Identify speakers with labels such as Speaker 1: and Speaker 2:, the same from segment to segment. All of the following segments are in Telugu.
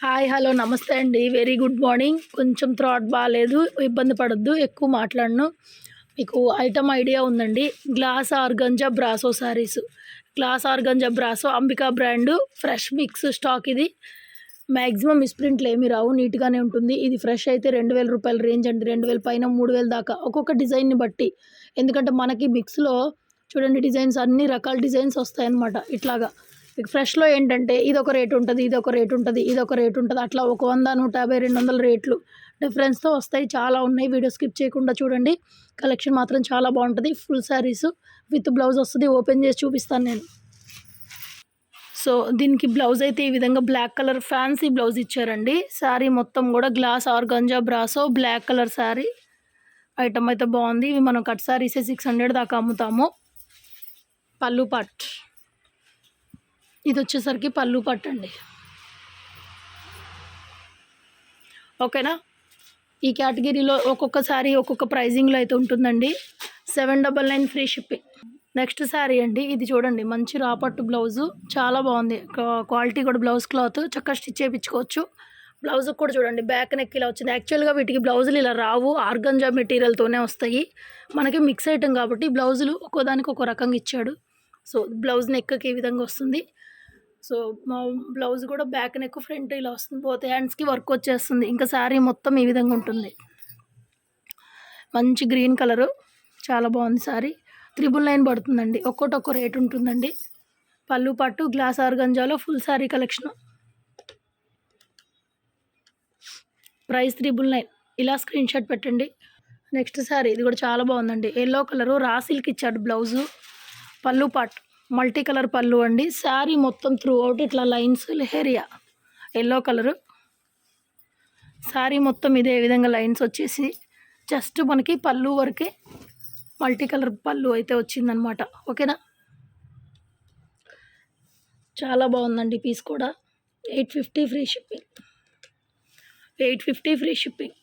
Speaker 1: హాయ్. హలో. నమస్తే అండి. Very good morning. కొంచెం థ్రోట్ బాలేదు. ఇబ్బంది పడొద్దు. ఎక్కువ మాట్లాడను. మీకు ఐటెమ్ ఐడియా ఉందండి. Glass organza brasso saris. Glass organza brasso Ambika brand fresh mix stock ఇది. మ్యాక్సిమం మిస్ప్రింట్లు ఏమీ రావు. నీట్గానే ఉంటుంది. ఇది ఫ్రెష్ అయితే 2000 రూపాయల రేంజ్ అండి. 2000 పైన 3000 దాకా ఒక్కొక్క డిజైన్ని బట్టి. ఎందుకంటే మనకి మిక్స్లో చూడండి డిజైన్స్ అన్ని రకాల డిజైన్స్ వస్తాయన్నమాట. ఇట్లాగా మీకు ఫ్రెష్లో ఏంటంటే ఇదొక రేటు ఉంటుంది, ఇదొక రేటు ఉంటుంది, ఇదొక రేటు ఉంటుంది. అట్లా ఒక 100, 150, 200 రేట్లు డిఫరెన్స్తో వస్తాయి. చాలా ఉన్నాయి. వీడియో స్కిప్ చేయకుండా చూడండి. కలెక్షన్ మాత్రం చాలా బాగుంటుంది. ఫుల్ శారీస్ విత్ బ్లౌజ్ వస్తుంది. ఓపెన్ చేసి చూపిస్తాను నేను. సో దీనికి బ్లౌజ్ అయితే ఈ విధంగా బ్లాక్ కలర్ ఫ్యాన్సీ బ్లౌజ్ ఇచ్చారండి. శారీ మొత్తం కూడా glass organza brasso black colour sari. Item అయితే బాగుంది. ఇవి మనం కట్ శారీసే 600 దాకా అమ్ముతాము. పళ్ళు పట్, ఇది వచ్చేసరికి పళ్ళు పట్టు అండి. ఓకేనా. ఈ కేటగిరీలో ఒక్కొక్క శారీ ఒక్కొక్క ప్రైజింగ్లో అయితే ఉంటుందండి. 799 ఫ్రీ షిప్పింగ్. నెక్స్ట్ శారీ అండి. ఇది చూడండి మంచి రాపట్టు బ్లౌజు, చాలా బాగుంది. క్వాలిటీ కూడా బ్లౌజ్ క్లాత్ చక్కగా స్టిచ్ చేయించుకోవచ్చు. బ్లౌజ్కి కూడా చూడండి బ్యాక్ నెక్ ఇలా వచ్చింది. యాక్చువల్గా వీటికి బ్లౌజులు ఇలా రావు, ఆర్గంజా మెటీరియల్తోనే వస్తాయి. మనకి మిక్స్ ఐటమ్ కాబట్టి బ్లౌజులు ఒక్కోదానికి ఒక్కో రకంగా ఇచ్చాడు. సో బ్లౌజ్ నెక్కి ఈ విధంగా వస్తుంది. సో మా బ్లౌజ్ కూడా బ్యాక్ నెక్ ఫ్రంట్ ఇలా వస్తుంది. బోత్ హ్యాండ్స్కి వర్క్ వచ్చేస్తుంది. ఇంకా శారీ మొత్తం ఈ విధంగా ఉంటుంది. మంచి గ్రీన్ కలరు, చాలా బాగుంది శారీ. 999 పడుతుందండి. ఒక్కొక్క రేట్ ఉంటుందండి. పళ్ళు పట్టు గ్లాస్ ఆర్గంజాలో ఫుల్ శారీ కలెక్షన్. ప్రైస్ 999. ఇలా స్క్రీన్ షాట్ పెట్టండి. నెక్స్ట్ శారీ ఇది కూడా చాలా బాగుందండి. ఎల్లో కలరు రా సిల్క్ ఇచ్చాడు బ్లౌజు. పళ్ళు పట్టు మల్టీ కలర్ పళ్ళు అండి. శారీ మొత్తం త్రూ అవుట్ ఇట్లా lines leheriya yellow colour. Sari మొత్తం ఇదే విధంగా లైన్స్ వచ్చేసి జస్ట్ మనకి పళ్ళు వరకే మల్టీ కలర్ పళ్ళు అయితే వచ్చిందనమాట. ఓకేనా. చాలా బాగుందండి పీస్ కూడా. 850 free shipping. 850 free shipping.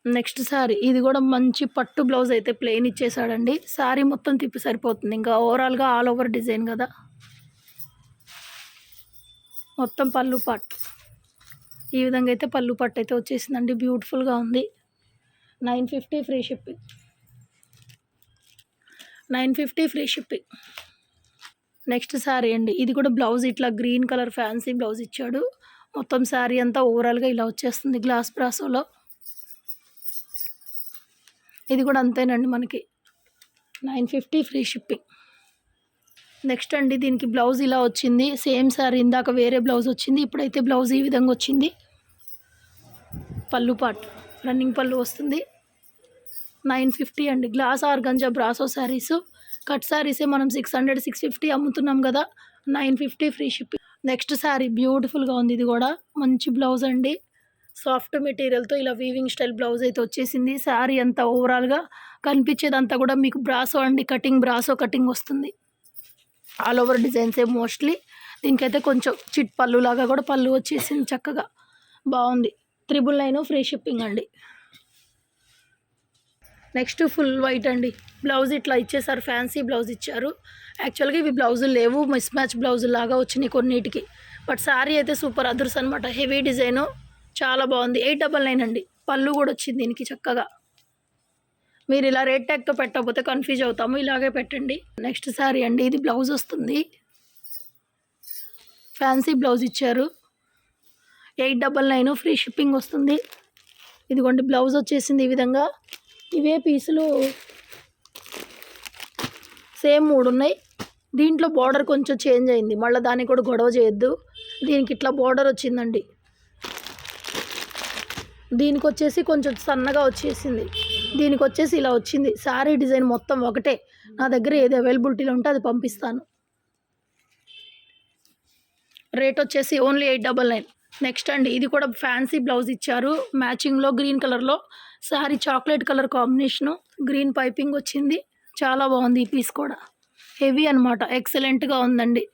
Speaker 1: Next sari ఇది కూడా మంచి పట్టు బ్లౌజ్ అయితే ప్లెయిన్ ఇచ్చేసాడండి. శారీ మొత్తం తిప్పి సరిపోతుంది. ఇంకా ఓవరాల్గా ఆల్ ఓవర్ డిజైన్ కదా. మొత్తం పళ్ళు పట్టు ఈ విధంగా అయితే పళ్ళు పట్టు అయితే వచ్చేసిందండి. బ్యూటిఫుల్గా ఉంది. 950 free shipping. 950 free shipping. Next sari అండి. ఇది కూడా బ్లౌజ్ ఇట్లా గ్రీన్ కలర్ ఫ్యాన్సీ బ్లౌజ్ ఇచ్చాడు. మొత్తం శారీ అంతా ఓవరాల్గా ఇలా వచ్చేస్తుంది గ్లాస్ బ్రాసోలో. ఇది కూడా అంతేనండి మనకి 950 ఫ్రీ షిప్పింగ్. నెక్స్ట్ అండి దీనికి బ్లౌజ్ ఇలా వచ్చింది. సేమ్ శారీ ఇందాక వేరే బ్లౌజ్ వచ్చింది, ఇప్పుడైతే బ్లౌజ్ ఈ విధంగా వచ్చింది. పళ్ళు పాట్ రన్నింగ్ పళ్ళు వస్తుంది. 950 అండి. Glass organza brasso saris. Cut శారీసే మనం 600, 650 అమ్ముతున్నాం కదా. 950 ఫ్రీ షిప్పింగ్. నెక్స్ట్ శారీ బ్యూటిఫుల్గా ఉంది. ఇది కూడా మంచి బ్లౌజ్ అండి. సాఫ్ట్ మెటీరియల్తో ఇలా వీవింగ్ స్టైల్ బ్లౌజ్ అయితే వచ్చేసింది. శారీ అంతా ఓవరాల్గా కనిపించేదంతా కూడా మీకు బ్రాసో అండి. కటింగ్ బ్రాసో కటింగ్ వస్తుంది. ఆల్ ఓవర్ డిజైన్సే మోస్ట్లీ. దీనికైతే కొంచెం చిట్ పళ్ళు లాగా కూడా పళ్ళు వచ్చేసింది. చక్కగా బాగుంది. 999 ఫ్రీ షిప్పింగ్ అండి. నెక్స్ట్ ఫుల్ వైట్ అండి. బ్లౌజ్ ఇట్లా ఇచ్చేసారు. ఫ్యాన్సీ బ్లౌజ్ ఇచ్చారు. యాక్చువల్గా ఇవి బ్లౌజులు లేవు, మిస్ మ్యాచ్ బ్లౌజులు లాగా వచ్చినాయి కొన్నిటికి. బట్ శారీ అయితే సూపర్ అదర్స్ అనమాట. హెవీ డిజైను చాలా బాగుంది. 899 అండి. పళ్ళు కూడా వచ్చింది దీనికి చక్కగా. మీరు ఇలా రేట్ ట్యాగ్తో పెట్టకపోతే కన్ఫ్యూజ్ అవుతాము. ఇలాగే పెట్టండి. నెక్స్ట్ శారీ అండి. ఇది బ్లౌజ్ వస్తుంది. ఫ్యాన్సీ బ్లౌజ్ ఇచ్చారు. 899 ఫ్రీ షిప్పింగ్ వస్తుంది. ఇదిగోండి బ్లౌజ్ వచ్చేసింది ఈ విధంగా. ఇవే పీసులు సేమ్ 3 ఉన్నాయి. దీంట్లో బార్డర్ కొంచెం చేంజ్ అయింది. మళ్ళీ దానికి కూడా గొడవ చేయొద్దు. దీనికి ఇట్లా బార్డర్ వచ్చిందండి. దీనికి వచ్చేసి కొంచెం సన్నగా వచ్చేసింది. దీనికి వచ్చేసి ఇలా వచ్చింది. శారీ డిజైన్ మొత్తం ఒకటే. నా దగ్గర ఏది అవైలబిలిటీలో ఉంటే అది పంపిస్తాను. రేట్ వచ్చేసి ఓన్లీ 899. నెక్స్ట్ అండి. ఇది కూడా ఫ్యాన్సీ బ్లౌజ్ ఇచ్చారు. మ్యాచింగ్లో గ్రీన్ కలర్లో sari chocolate colour combination. Green piping వచ్చింది. చాలా బాగుంది ఈ పీస్ కూడా. హెవీ అనమాట. ఎక్సలెంట్గా ఉందండి.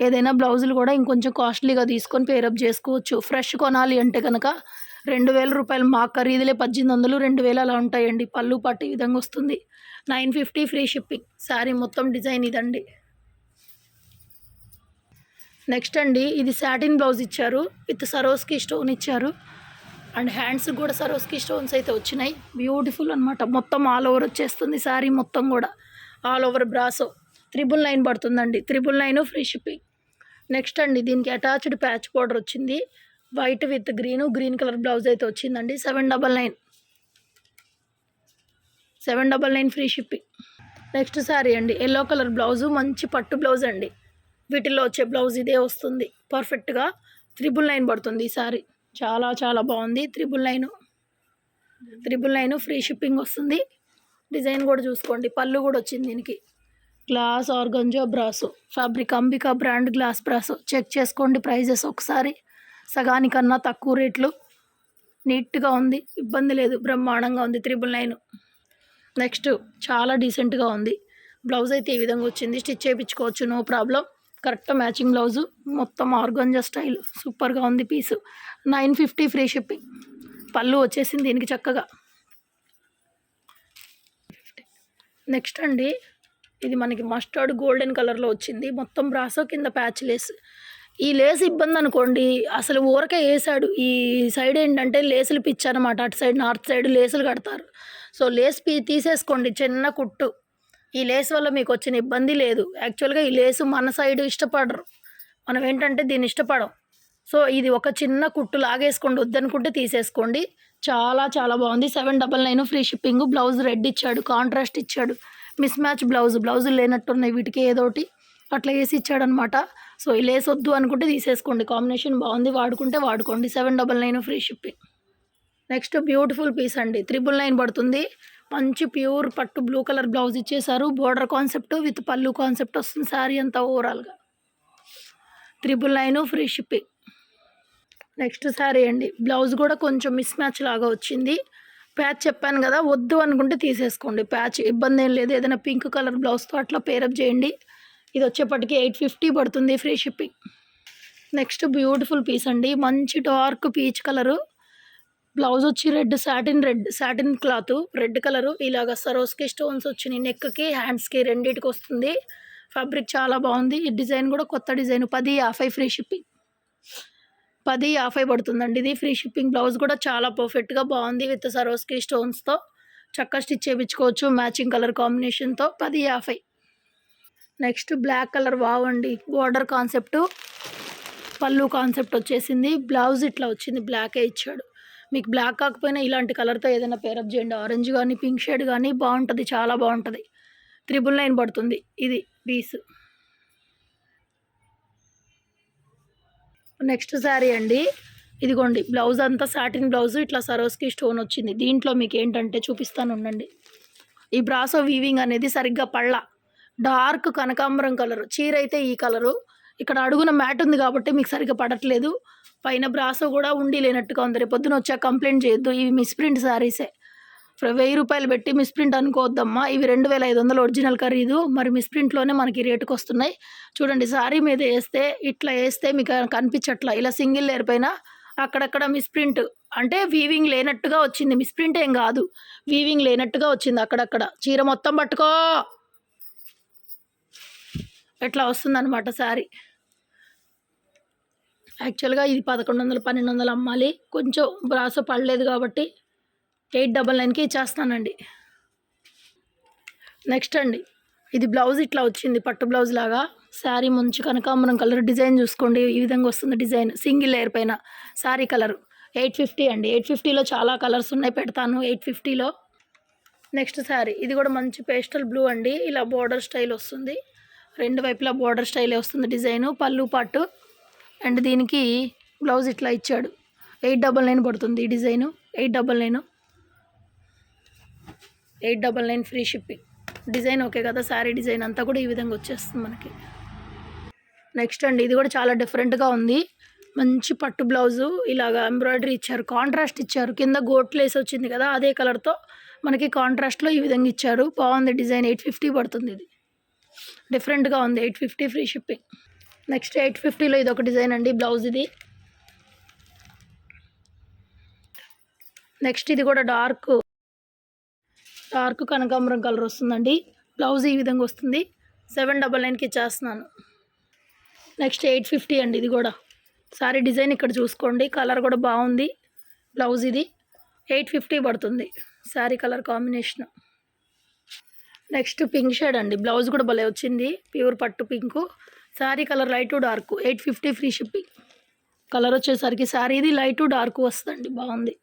Speaker 1: ఏదైనా బ్లౌజులు కూడా ఇంకొంచెం కాస్ట్లీగా తీసుకొని పేరప్ చేసుకోవచ్చు. ఫ్రెష్ కొనాలి అంటే కనుక 2000 రూపాయలు. మా ఖరీదులే 1800, 2000 అలా ఉంటాయండి. పళ్ళు పట్టు ఈ విధంగా వస్తుంది. 950 ఫ్రీ షిప్పింగ్. శారీ మొత్తం డిజైన్ ఇదండి. నెక్స్ట్ అండి ఇది సాటిన్ బ్లౌజ్ ఇచ్చారు, విత్ సరోస్కి స్టోన్ ఇచ్చారు. అండ్ హ్యాండ్స్ కూడా సరోస్కి స్టోన్స్ అయితే వచ్చినాయి. బ్యూటిఫుల్ అనమాట. మొత్తం ఆల్ ఓవర్ వచ్చేస్తుంది శారీ మొత్తం కూడా. ఆల్ ఓవర్ బ్రాసో 999 పడుతుందండి. 999 ఫ్రీ షిప్పింగ్. నెక్స్ట్ అండి దీనికి అటాచ్డ్ ప్యాచ్ బార్డర్ వచ్చింది. White with green colour blouse అయితే వచ్చిందండి. 799 ఫ్రీ షిప్పింగ్. నెక్స్ట్ శారీ అండి ఎల్లో కలర్ బ్లౌజు, మంచి పట్టు బ్లౌజ్ అండి. వీటిల్లో వచ్చే బ్లౌజ్ ఇదే వస్తుంది పర్ఫెక్ట్గా. 999 పడుతుంది ఈ శారీ. చాలా చాలా బాగుంది. 999 ఫ్రీ షిప్పింగ్ వస్తుంది. డిజైన్ కూడా చూసుకోండి. పళ్ళు కూడా వచ్చింది దీనికి. Glass organza brasso fabric, Ambika brand glass brasso. Check చేసుకోండి ప్రైజెస్ ఒకసారి. సగానికన్నా తక్కువ రేట్లు. నీట్గా ఉంది, ఇబ్బంది లేదు, బ్రహ్మాండంగా ఉంది. 999. నెక్స్ట్ చాలా డీసెంట్గా ఉంది. బ్లౌజ్ అయితే ఈ విధంగా వచ్చింది. స్టిచ్ చేయించుకోవచ్చు, no problem. Correct matching blouse, మొత్తం ఆర్గంజా స్టైల్, సూపర్గా ఉంది పీసు. 950 ఫ్రీ షిప్పింగ్. పళ్ళు వచ్చేసింది దీనికి చక్కగా. నెక్స్ట్ అండి ఇది మనకి మస్టర్డ్ గోల్డెన్ కలర్లో వచ్చింది. మొత్తం బ్రాసో కింద ప్యాచ్ లేస్. ఈ లేస్ ఇబ్బంది అనుకోండి, అసలు ఊరకే వేసాడు. ఈ సైడ్ ఏంటంటే లేసులు పిచ్చి అనమాట. అటు సైడ్ నార్త్ సైడ్ లేసులు కడతారు. సో లేస్ తీసేసుకోండి, చిన్న కుట్టు. ఈ లేస్ వల్ల మీకు వచ్చిన ఇబ్బంది లేదు. యాక్చువల్గా ఈ లేసు మన సైడ్ ఇష్టపడరు, మనం ఏంటంటే దీన్ని ఇష్టపడం. సో ఇది ఒక చిన్న కుట్టు లాగేసుకోండి, వద్దనుకుంటే తీసేసుకోండి. చాలా చాలా బాగుంది. 799 ఫ్రీ షిప్పింగ్. బ్లౌజ్ రెడ్ ఇచ్చాడు, కాంట్రాస్ట్ ఇచ్చాడు. మిస్ మ్యాచ్ బ్లౌజులు లేనట్టున్నాయి వీటికి, ఏదోటి అట్లా వేసి ఇచ్చాడనమాట. సో ఈ లేస్ వద్దు అనుకుంటే తీసేసుకోండి. కాంబినేషన్ బాగుంది, వాడుకుంటే వాడుకోండి. 799 free shipping. Next beautiful piece అండి. 999 పడుతుంది. మంచి ప్యూర్ పట్టు బ్లూ కలర్ బ్లౌజ్ ఇచ్చేసారు. బోర్డర్ కాన్సెప్ట్ విత్ పళ్ళు కాన్సెప్ట్ వస్తుంది శారీ అంతా ఓవరాల్గా. 999 ఫ్రీ షిప్పింగ్. నెక్స్ట్ శారీ అండి. బ్లౌజ్ కూడా కొంచెం మిస్ మ్యాచ్ లాగా వచ్చింది. ప్యాచ్ చెప్పాను కదా, వద్దు అనుకుంటే తీసేసుకోండి. ప్యాచ్ ఇబ్బంది ఏం లేదు. ఏదైనా పింక్ కలర్ బ్లౌజ్తో అట్లా పేరప్ చేయండి. ఇది వచ్చేప్పటికి 850 పడుతుంది free shipping. Next beautiful piece అండి. మంచి డార్క్ పీచ్ కలరు. బ్లౌజ్ వచ్చి సాటిన్ క్లాత్ రెడ్ కలరు. ఇలాగ సరోస్కి స్టోన్స్ వచ్చినాయి. నెక్కి హ్యాండ్స్కి రెండింటికి వస్తుంది. ఫ్యాబ్రిక్ చాలా బాగుంది. ఈ డిజైన్ కూడా కొత్త డిజైన్. 1050 free shipping. 1050 పడుతుందండి ఇది ఫ్రీ షిప్పింగ్. బ్లౌజ్ కూడా చాలా పర్ఫెక్ట్గా బాగుంది. విత్ సరోస్కి స్టోన్స్తో చక్కగా స్టిచ్ చేయించుకోవచ్చు మ్యాచింగ్ కలర్ కాంబినేషన్తో. 1050. నెక్స్ట్ బ్లాక్ కలర్ బాగుండి. బోర్డర్ కాన్సెప్ట్, పళ్ళు కాన్సెప్ట్ వచ్చేసింది. బ్లౌజ్ ఇట్లా వచ్చింది, బ్లాకే ఇచ్చాడు. మీకు బ్లాక్ కాకపోయినా ఇలాంటి కలర్తో ఏదైనా పేరప్ చేయండి. ఆరెంజ్ కానీ పింక్ షేడ్ కానీ బాగుంటుంది, చాలా బాగుంటుంది. 999 పడుతుంది ఇది పీస్. నెక్స్ట్ శారీ అండి. ఇదిగోండి బ్లౌజ్ అంతా సాటిన్ బ్లౌజ్, ఇట్లా సరోస్కి స్టోన్ వచ్చింది. దీంట్లో మీకు ఏంటంటే చూపిస్తాను ఉండండి. ఈ బ్రాసో వీవింగ్ అనేది సరిగ్గా పళ్ళ. డార్క్ కనకాంబరం కలరు. చీర అయితే ఈ కలరు. ఇక్కడ అడుగున మ్యాట్ ఉంది కాబట్టి మీకు సరిగ్గా పడట్లేదు. పైన బ్రాసో కూడా ఉండి లేనట్టుగా ఉంది. రేపు పొద్దున వచ్చా కంప్లైంట్ చేయొద్దు. ఇవి మిస్ప్రింట్ శారీసే. 1000 రూపాయలు పెట్టి మిస్ప్రింట్ అనుకోవద్దమ్మా. ఇవి 2500 ఒరిజినల్ ఖరీదు. మరి మిస్ప్రింట్లోనే మనకి రేటుకి వస్తున్నాయి. చూడండి శారీ మీద వేస్తే ఇట్లా వేస్తే మీకు కనిపించట్లా. ఇలా సింగిల్ లేయర్ పైన అక్కడక్కడ మిస్ప్రింట్ అంటే వీవింగ్ లేనట్టుగా వచ్చింది. మిస్ప్రింట్ ఏం కాదు, వీవింగ్ లేనట్టుగా వచ్చింది అక్కడక్కడ. చీర మొత్తం పట్టుకో ఎట్లా వస్తుందన్నమాట శారీ. యాక్చువల్గా ఇది 1100 1200 అమ్మాలి. కొంచెం బ్రాసో పడలేదు కాబట్టి 899కి ఇచ్చేస్తానండి. నెక్స్ట్ అండి ఇది బ్లౌజ్ ఇట్లా వచ్చింది, పట్టు బ్లౌజ్ లాగా. శారీ మంచి కనకాంబరం కలర్. డిజైన్ చూసుకోండి, ఈ విధంగా వస్తుంది డిజైన్. సింగిల్ లేయర్ పైన శారీ కలర్. 850 అండి. 850లో చాలా కలర్స్ ఉన్నాయి, పెడతాను 850లో. నెక్స్ట్ శారీ ఇది కూడా మంచి పేస్టల్ బ్లూ అండి. ఇలా బోర్డర్ స్టైల్ వస్తుంది, రెండు వైపులా బోర్డర్ స్టైలే వస్తుంది డిజైను. పళ్ళు పాటు అండ్ దీనికి బ్లౌజ్ ఇట్లా ఇచ్చాడు. 899 పడుతుంది ఈ design. 899 free shipping. Design okay కదా, శారీ డిజైన్ అంతా కూడా ఈ విధంగా వచ్చేస్తుంది మనకి. నెక్స్ట్ అండి ఇది కూడా చాలా డిఫరెంట్గా ఉంది. మంచి పట్టు బ్లౌజు, ఇలాగ ఎంబ్రాయిడరీ ఇచ్చారు, కాంట్రాస్ట్ ఇచ్చారు. కింద గోట్ లేస్ వచ్చింది కదా, అదే కలర్తో మనకి కాంట్రాస్ట్లో ఈ విధంగా ఇచ్చారు. బాగుంది డిజైన్. 850 పడుతుంది ఇది. డిఫరెంట్గా ఉంది. 850 ఫ్రీ షిప్పింగ్. నెక్స్ట్ 850లో ఇది ఒక డిజైన్ అండి. బ్లౌజ్ ఇది. నెక్స్ట్ ఇది కూడా డార్క్ కనకాంబరం కలర్ వస్తుందండి. బ్లౌజ్ ఈ విధంగా వస్తుంది. 799కి ఇచ్చేస్తున్నాను. నెక్స్ట్ 850 అండి ఇది కూడా. సారీ డిజైన్ ఇక్కడ చూసుకోండి, కలర్ కూడా బాగుంది. బ్లౌజ్ ఇది 850 పడుతుంది sari colour combination. Next pink shade అండి, బ్లౌజ్ కూడా భలే వచ్చింది, ప్యూర్ పట్టు pink. Sari colour light to dark, 850 free shipping. Colour వచ్చేసరికి శారీ ఇది లైట్ టు డార్క్ వస్తుందండి, బాగుంది.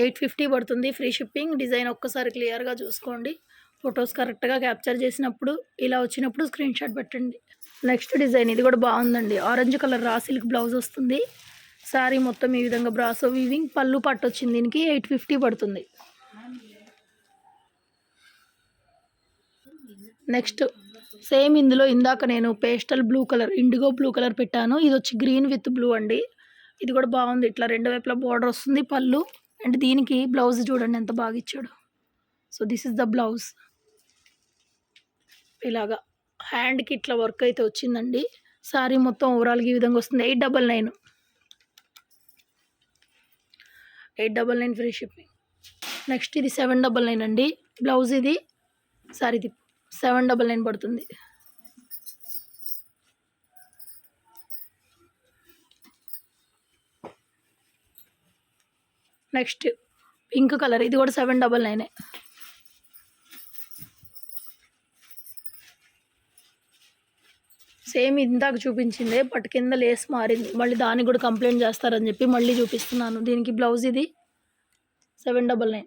Speaker 1: 850 పడుతుంది ఫ్రీ షిప్పింగ్. డిజైన్ ఒక్కసారి క్లియర్గా చూసుకోండి, ఫొటోస్ కరెక్ట్గా క్యాప్చర్ చేసినప్పుడు ఇలా వచ్చినప్పుడు స్క్రీన్ షాట్ పెట్టండి. నెక్స్ట్ డిజైన్ ఇది కూడా బాగుందండి, orange colour raw silk blouse వస్తుంది. శారీ మొత్తం ఈ విధంగా బ్రాసో వీవింగ్, పళ్ళు పట్టు వచ్చింది, దీనికి 850 పడుతుంది. నెక్స్ట్ సేమ్ ఇందులో ఇందాక నేను pastel blue colour, IndiGo blue colour పెట్టాను, ఇది వచ్చి గ్రీన్ విత్ బ్లూ అండి. ఇది కూడా బాగుంది, ఇట్లా రెండు వైపులా బార్డర్ వస్తుంది, పళ్ళు. అండ్ దీనికి బ్లౌజ్ చూడండి ఎంత బాగా ఇచ్చాడు. So this is the blouse. ఇలాగా హ్యాండ్కి ఇట్లా వర్క్ అయితే వచ్చిందండి. శారీ మొత్తం ఓవరాల్గా ఈ విధంగా వస్తుంది. 899 ఫ్రీ షిప్పింగ్. నెక్స్ట్ ఇది 799 అండి, బ్లౌజ్ ఇది. శారీ ఇది 799 పడుతుంది. నెక్స్ట్ పింక్ కలర్, ఇది కూడా 799. సేమ్ ఇందాక చూపించిందే, బట్ కింద లేస్ మారింది, మళ్ళీ దానికి కూడా కంప్లైంట్ చేస్తారని చెప్పి మళ్ళీ చూపిస్తున్నాను. దీనికి బ్లౌజ్ ఇది 799.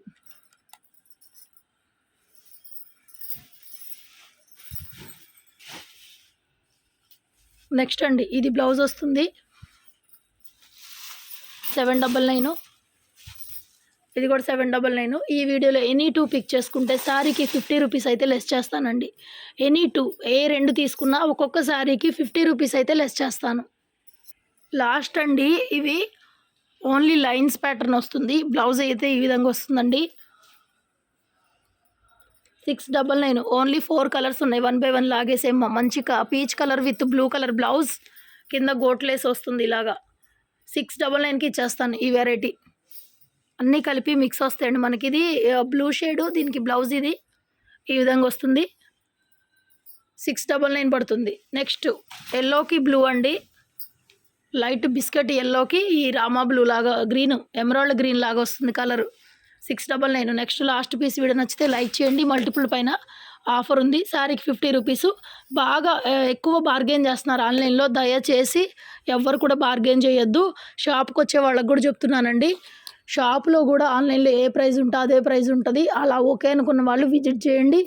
Speaker 1: నెక్స్ట్ అండి ఇది బ్లౌజ్ వస్తుంది 799, ఇది కూడా 799. ఈ వీడియోలో ఎనీ 2 పిక్ చేసుకుంటే శారీకి 50 రూపీస్ అయితే లెస్ చేస్తానండి. ఎనీ 2 ఏ 2 తీసుకున్నా ఒక్కొక్క శారీకి 50 రూపీస్ అయితే లెస్ చేస్తాను. లాస్ట్ అండి ఇవి ఓన్లీ లైన్స్ ప్యాటర్న్ వస్తుంది, బ్లౌజ్ అయితే ఈ విధంగా వస్తుందండి. 699, ఓన్లీ 4 కలర్స్ ఉన్నాయి, 1 by 1 లాగేసేమ్. మంచి peach colour with blue colour blouse, కింద గోట్లేస్ వస్తుంది ఇలాగా. 699కి ఇచ్చేస్తాను ఈ వెరైటీ. అన్నీ కలిపి మిక్స్ వస్తాయండి మనకి. ఇది బ్లూ షేడు, దీనికి బ్లౌజ్ ఇది ఈ విధంగా వస్తుంది, 699 పడుతుంది. నెక్స్ట్ ఎల్లోకి బ్లూ అండి, లైట్ బిస్కెట్ ఎల్లోకి ఈ రామా బ్లూ లాగా గ్రీన్, ఎమరాల్డ్ గ్రీన్ లాగా వస్తుంది colour, 699. Next last piece video నచ్చితే లైక్ చేయండి. మల్టిపుల్ పైన ఆఫర్ ఉంది, శారీకి 50 రూపీస్. బాగా ఎక్కువ బార్గెన్ చేస్తున్నారు ఆన్లైన్లో, దయచేసి ఎవ్వరు కూడా బార్గెన్ చేయొద్దు. షాప్కి వచ్చే వాళ్ళకి కూడా చెప్తున్నానండి, షాప్లో కూడా ఆన్లైన్లో ఏ ప్రైస్ ఉంటే అదే ప్రైస్ ఉంటుంది. అలా ఓకే అనుకున్న వాళ్ళు విజిట్ చేయండి.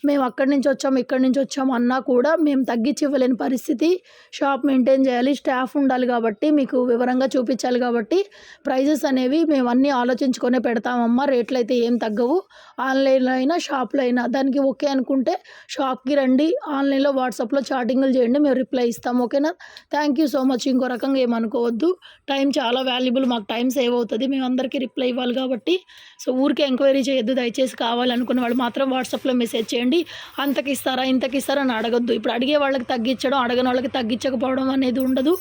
Speaker 1: మేము అక్కడి నుంచి వచ్చాము ఇక్కడి నుంచి వచ్చాము అన్నా కూడా మేము తగ్గించి ఇవ్వలేని పరిస్థితి. షాప్ మెయింటైన్ చేయాలి, స్టాఫ్ ఉండాలి, కాబట్టి మీకు వివరంగా చూపించాలి. కాబట్టి ప్రైజెస్ అనేవి మేము అన్నీ ఆలోచించుకొనే పెడతామమ్మా, రేట్లు అయితే ఏం తగ్గవు. ఆన్లైన్లో అయినా షాప్లో అయినా దానికి ఓకే అనుకుంటే షాప్కి రండి, ఆన్లైన్లో వాట్సాప్లో చాటింగ్లు చేయండి, మేము రిప్లై ఇస్తాం. ఓకేనా? Thank you so much. ఇంకో రకంగా ఏమనుకోవద్దు, టైం చాలా వాల్యుబుల్, మాకు టైం సేవ్ అవుతుంది, మేము అందరికీ రిప్లై ఇవ్వాలి కాబట్టి. సో ఊరికే ఎంక్వైరీ చేయొద్దు, దయచేసి కావాలనుకున్న వాళ్ళు మాత్రం వాట్సాప్లో మెసేజ్ చేయండి. అంతకి ఇస్తారా ఇంతకి ఇస్తారా అని అడగద్దు. ఇప్పుడు అడిగే వాళ్ళకి తగ్గించడం, అడగని వాళ్ళకి తగ్గించకపోవడం అనేది ఉండదు.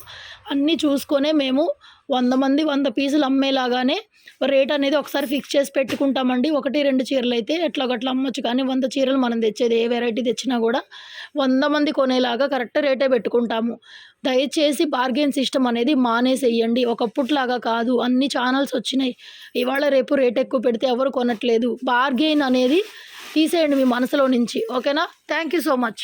Speaker 1: అన్నీ చూసుకొనే మేము 100 మంది 100 పీసులు అమ్మేలాగానే రేట్ అనేది ఒకసారి ఫిక్స్ చేసి పెట్టుకుంటామండి. 1-2 చీరలు అయితే ఎట్లాగట్లా అమ్మొచ్చు, కానీ 100 చీరలు మనం తెచ్చేది, ఏ వెరైటీ తెచ్చినా కూడా 100 మంది కొనేలాగా కరెక్ట్ రేటే పెట్టుకుంటాము. దయచేసి బార్గెన్ సిస్టమ్ అనేది మానేసేయండి, ఒకప్పుట్లాగా కాదు. అన్ని ఛానల్స్ వచ్చినాయి, ఇవాళ రేపు రేట్ ఎక్కువ పెడితే ఎవరు కొనట్లేదు. బార్గెన్ అనేది తీసేయండి మీ మనసులో నుంచి. ఓకేనా? Thank you so much.